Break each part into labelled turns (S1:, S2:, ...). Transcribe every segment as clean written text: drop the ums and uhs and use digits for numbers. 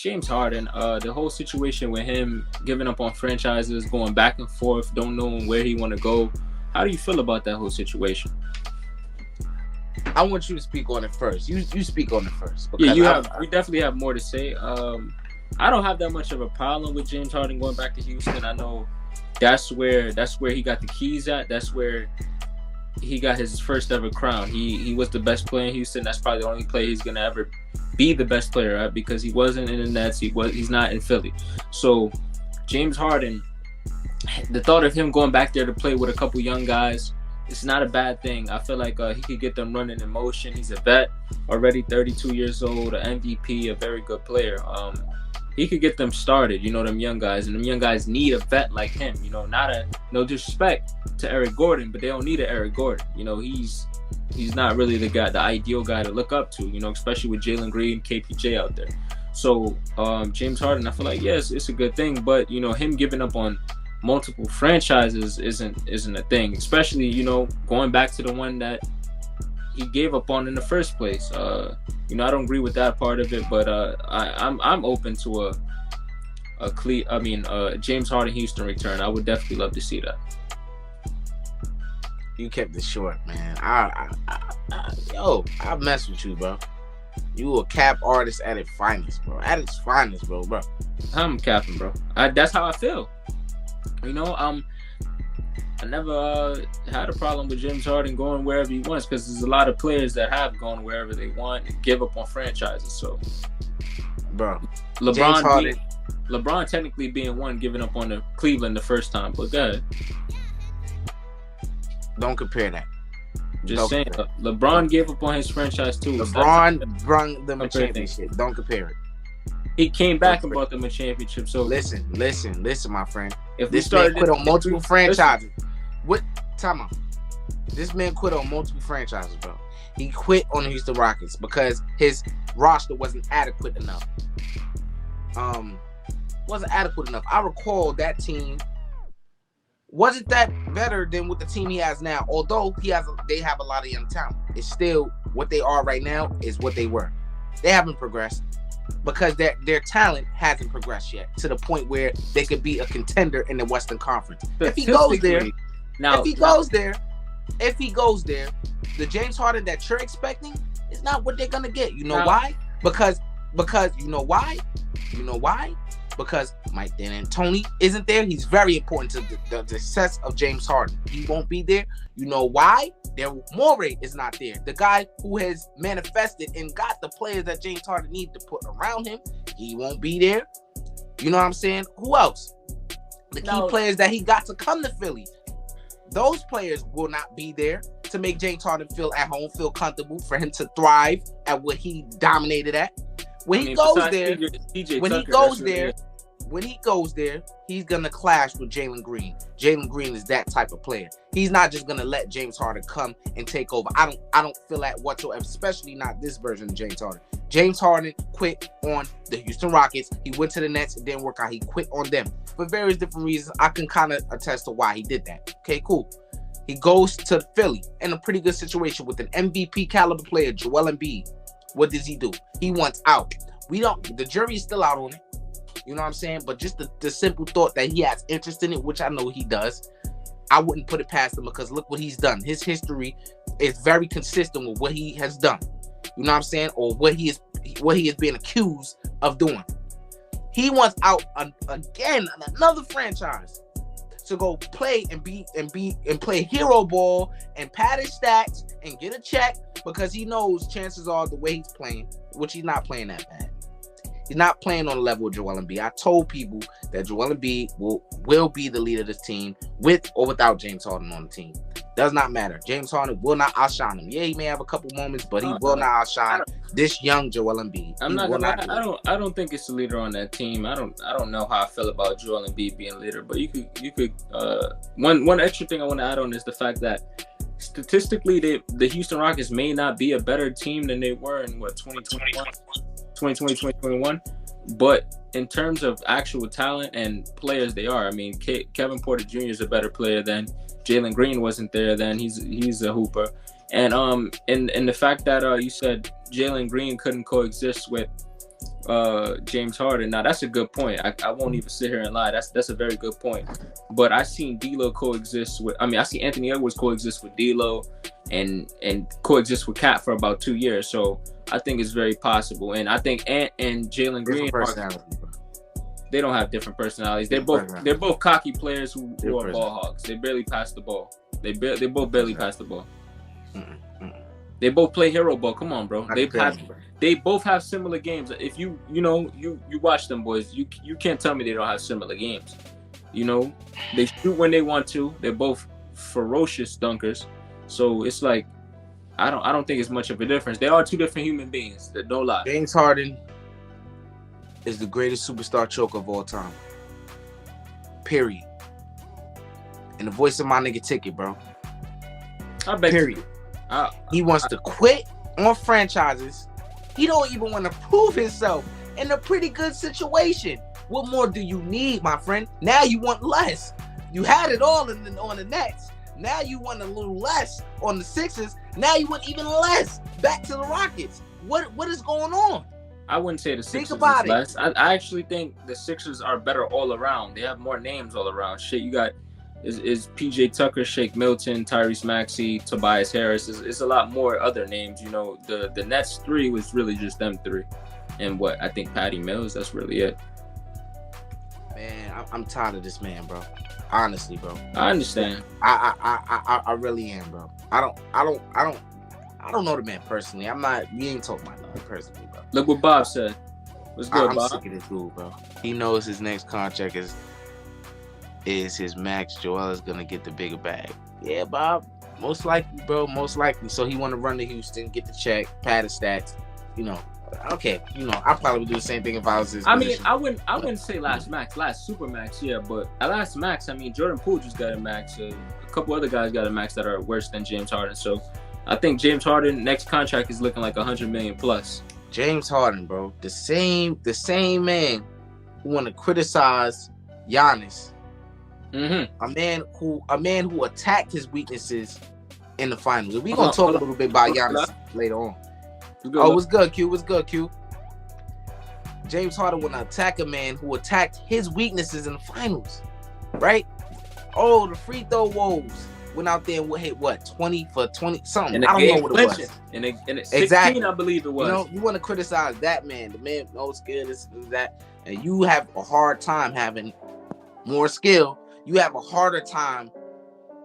S1: James Harden, the whole situation with him giving up on franchises, going back and forth, don't know where he want to go. How do you feel about that whole situation?
S2: I want you to speak on it first. You speak on it first.
S1: Yeah, you definitely have more to say. I don't have that much of a problem with James Harden going back to Houston. I know that's where he got the keys at. That's where he got his first ever crown. He was the best player in Houston. That's probably the only player he's gonna ever be the best player at, because he wasn't in the Nets. He's not in Philly. So James Harden, the thought of him going back there to play with a couple young guys, it's not a bad thing. I feel like he could get them running in motion. He's a vet, already 32 years old, an MVP, a very good player. He could get them started, them young guys. And them young guys need a vet like him. No disrespect to Eric Gordon, but they don't need an Eric Gordon. He's not really the ideal guy to look up to, especially with Jalen Green, KPJ out there. So James Harden, I feel like, yes, it's a good thing, but him giving up on multiple franchises isn't a thing, especially going back to the one that he gave up on in the first place. I don't agree with that part of it, but I'm open to a James Harden Houston return. I would definitely love to see that.
S2: You kept it short, man. I mess with you, bro. You a cap artist at its finest, bro. At its finest, bro.
S1: I'm capping, bro. That's how I feel. I never had a problem with James Harden going wherever he wants, because there's a lot of players that have gone wherever they want and give up on franchises. So,
S2: bro,
S1: LeBron technically being one, giving up on the Cleveland the first time, but go ahead.
S2: Don't compare that.
S1: Just saying, LeBron gave up on his franchise too.
S2: LeBron brought them a championship. Don't compare it.
S1: He came back and brought them a championship. So
S2: listen, my friend.
S1: If
S2: this man quit on multiple franchises, time out. This man quit on multiple franchises, bro. He quit on the Houston Rockets because his roster wasn't adequate enough. I recall that team wasn't that better than what the team he has now. Although they have a lot of young talent. It's still what they are right now is what they were. They haven't progressed because their talent hasn't progressed yet to the point where they could be a contender in the Western Conference. If he goes there, the James Harden that you're expecting is not what they're gonna get. You know why? Because you know why? Because Mike D'Antoni isn't there. He's very important to the success of James Harden. He won't be there. You know why? Daryl Morey is not there. The guy who has manifested and got the players that James Harden needs to put around him, he won't be there. You know what I'm saying? Who else? The key players that he got to come to Philly. Those players will not be there to make James Harden feel at home, feel comfortable, for him to thrive at what he dominated at. When he goes there, he's gonna clash with Jalen Green. Jalen Green is that type of player. He's not just gonna let James Harden come and take over. I don't feel that whatsoever, especially not this version of James Harden. James Harden quit on the Houston Rockets. He went to the Nets. It didn't work out. He quit on them for various different reasons. I can kind of attest to why he did that. Okay, cool. He goes to Philly in a pretty good situation with an MVP caliber player, Joel Embiid. What does he do? He wants out. The jury is still out on it. You know what I'm saying? But just the simple thought that he has interest in it, which I know he does, I wouldn't put it past him, because look what he's done. His history is very consistent with what he has done. You know what I'm saying? Or what he is being accused of doing. He wants out again on another franchise to go play and play hero ball and pad his stats and get a check, because he knows chances are the way he's playing, which he's not playing that bad. He's not playing on the level of Joel Embiid. I told people that Joel Embiid will be the leader of this team with or without James Harden on the team. Does not matter. James Harden will not outshine him. Yeah, he may have a couple moments, but he will not outshine this young Joel Embiid.
S1: I don't think it's the leader on that team. I don't know how I feel about Joel Embiid being leader, but you could one extra thing I want to add on is the fact that statistically the Houston Rockets may not be a better team than they were in 2021, but in terms of actual talent and players, they are. I mean, Kevin Porter Jr. is a better player than Jalen Green wasn't there then. He's a hooper. And the fact that you said Jalen Green couldn't coexist with James Harden. Now that's a good point. I won't even sit here and lie. That's a very good point. But I seen D'Lo coexist with. I mean, I see Anthony Edwards coexist with D'Lo, and coexist with Cat for about 2 years. So I think it's very possible. And I think Ant and Jalen Green they don't have different personalities. They're both cocky players who are ball hogs. They barely pass the ball. They both barely pass the ball. They both play hero ball. Come on, bro. They both have similar games. If you watch them boys, you can't tell me they don't have similar games. You know, they shoot when they want to. They're both ferocious dunkers. So it's like I don't think it's much of a difference. They are two different human beings. Don't lie.
S2: James Harden is the greatest superstar choker of all time. Period. And the voice of my nigga Ticket, bro.
S1: I bet.
S2: Period. He wants to quit on franchises. He don't even want to prove himself in a pretty good situation. What more do you need, my friend? Now you want less. You had it all on the Nets. Now you want a little less on the Sixers. Now you want even less back to the Rockets. What is going on?
S1: I wouldn't say the Sixers is less. I actually think the Sixers are better all around. They have more names all around. Shit, you got is PJ Tucker, Shake Milton, Tyrese Maxey, Tobias Harris. It's a lot more other names. You know, the Nets 3 was really just them 3. And what, I think Patty Mills, that's really it.
S2: Man, I'm tired of this man, bro. Honestly, bro.
S1: I understand.
S2: I really am, bro. I don't know the man personally. We ain't talking about nothing personally, bro.
S1: Look what Bob said. What's good,
S2: I'm
S1: Bob?
S2: sick of this dude, bro. He knows his next contract is his max. Joel is gonna get the bigger bag. Yeah, Bob. Most likely, bro. Most likely. So he want to run to Houston, get the check, pad his stats. You know. Okay. You know, I probably would do the same thing if I was his position.
S1: I wouldn't say last super max, yeah, but at last max, I mean, Jordan Poole just got a max. A couple other guys got a max that are worse than James Harden. So I think James Harden next contract is looking like $100 million plus.
S2: James Harden, bro, the same man who want to criticize Giannis.
S1: Mm-hmm.
S2: A man who attacked his weaknesses in the finals. We're gonna talk a little bit about Giannis later on. What's good, Q? What's good, Q? James Harden want to attack a man who attacked his weaknesses in the finals, right? Oh, the free throw woes went out there and hit what 20 for 20 something. I don't know what it was.
S1: In 16,
S2: exactly.
S1: I believe it was.
S2: You know, you want to criticize that man. The man knows skill, this and that, and you have a hard time having more skill. You have a harder time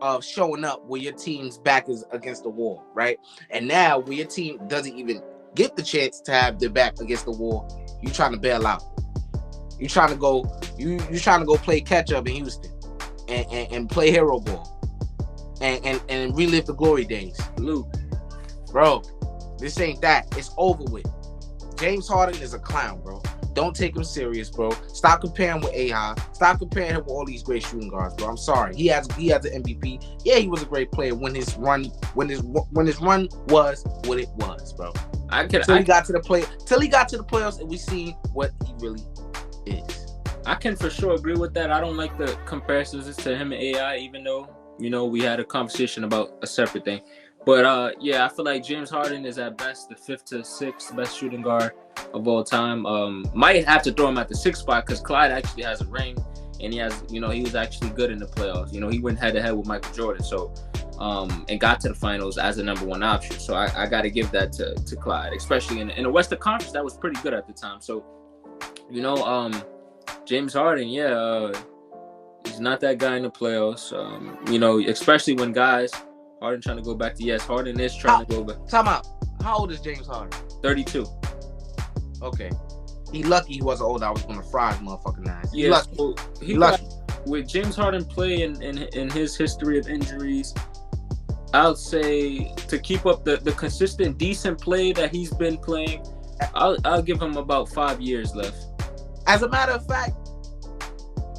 S2: of showing up where your team's back is against the wall, right? And now where your team doesn't even get the chance to have their back against the wall, you trying to bail out. You trying to go play catch up in Houston and play hero ball and relive the glory days.
S1: Luke,
S2: bro, this ain't that. It's over with. James Harden is a clown, bro. Don't take him serious, bro. Stop comparing with AI. Stop comparing him with all these great shooting guards, bro. I'm sorry. He has an MVP. Yeah, he was a great player when his run was what it was, bro. Till he got to the playoffs and we see what he really is.
S1: I can for sure agree with that. I don't like the comparisons to him and AI, even though, you know, we had a conversation about a separate thing. But yeah, I feel like James Harden is at best the 5th to 6th best shooting guard of all time. Might have to throw him at the 6th spot because Clyde actually has a ring, and he has, you know, he was actually good in the playoffs. You know, he went head to head with Michael Jordan, so and got to the finals as a number 1 option. So I got to give that to Clyde, especially in the Western Conference. That was pretty good at the time. So, you know, James Harden, yeah, he's not that guy in the playoffs. You know, especially when guys. Harden trying to go back to Harden is trying to go back.
S2: Time out. How old is James Harden?
S1: 32.
S2: Okay. He lucky he wasn't old. I was gonna fry his motherfucking ass.
S1: He lucky. So he lucky. With James Harden play in his history of injuries, I'll say to keep up the consistent decent play that he's been playing, I'll give him about 5 years left.
S2: As a matter of fact,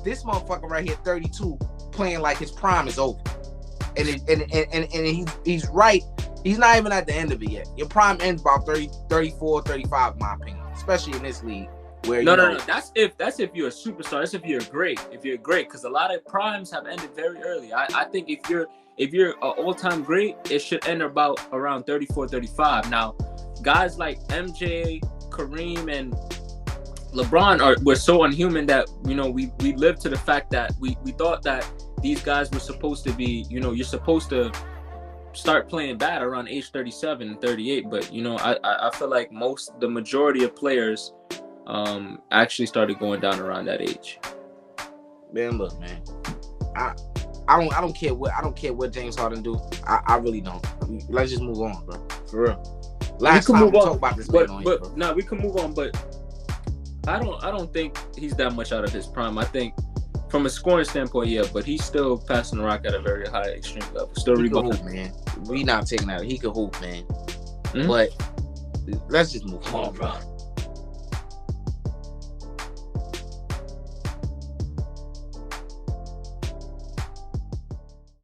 S2: this motherfucker right here, 32, playing like his prime is over. And he's right. He's not even at the end of it yet. Your prime ends about 30, 34, 35, in my opinion. Especially in this league. Where
S1: No. That's if you're a superstar. That's if you're great. Because a lot of primes have ended very early. I think if you're an all-time great, it should end about around 34, 35. Now, guys like MJ, Kareem, and was so unhuman that we lived to the fact that we thought that these guys were supposed to be, you're supposed to start playing bad around age 37 and 38, but I feel like the majority of players actually started going down around that age.
S2: Man, look, man, I don't care what James Harden do. I really don't. Let's just move on, bro. For real. Last time we talked about this man on here, bro.
S1: No, we can move on, but I don't think he's that much out of his prime. I think from a scoring standpoint, yeah, but he's still passing the rock at a very high extreme level. Still rebounding,
S2: man. We not taking that. He could hoop, man.
S1: Mm-hmm.
S2: But let's just move on, bro.